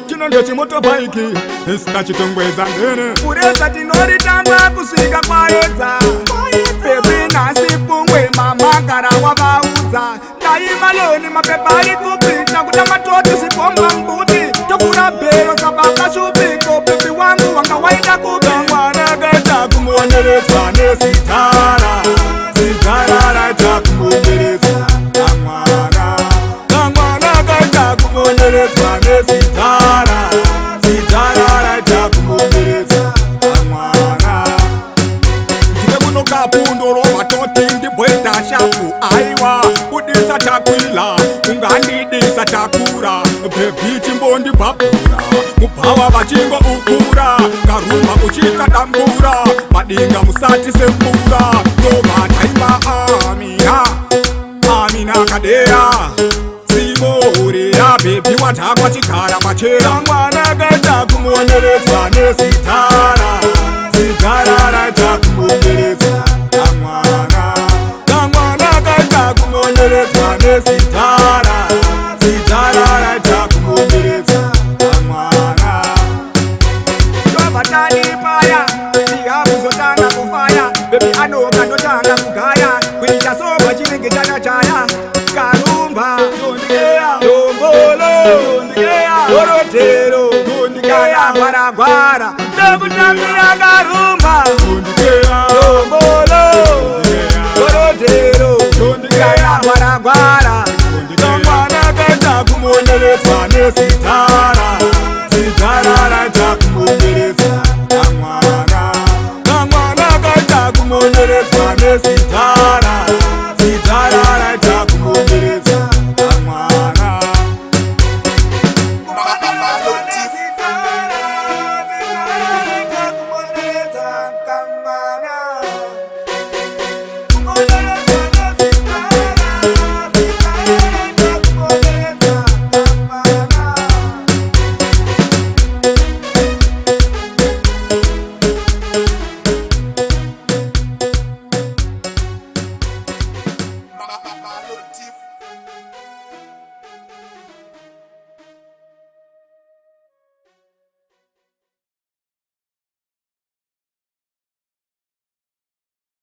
Chinenge chimotobaiki Esta chitongweza ndene Kureza tinoritamba kusvika kwaedza Pepe nasi pungwe mama gara wavaudza Dai maloni mapepa ari kupita Kuda matoti zipomba mbuti Tokura bero sabaka shupiko Pepe wangu wanga waida kubi Mwana gaita kumuonereza nesitara Sitara raita kumuonereza Mwana gaita kumuonereza nesitara Sitara raita kumuonereza Kapundoro matoti ndibweta shapu aiwa udisa takwila ungandidisa takura bebi chimbondi papura mupawa vachingo ukura karuma uchika dambura madinga musati sembura tobataima amina kadera simorera bebi watakwa chikara machera mwana gaita kumuonereza nesitara sitara raita kumuonereza Sitara, sitara raita kumuonereza mwana. Tobatani paya, ndiga kuzotanga kufaya. Baby anoka ndotanga kugaya, kuita soba chiringi chana chaya. Karumba, tondikea, dombolo, tondikea, orotero, tondikea, gwara, ndekutambira karumba, tondikea, dombolo, orotero, tondikea, gwara. Mwana gaita kumuonereza nesitara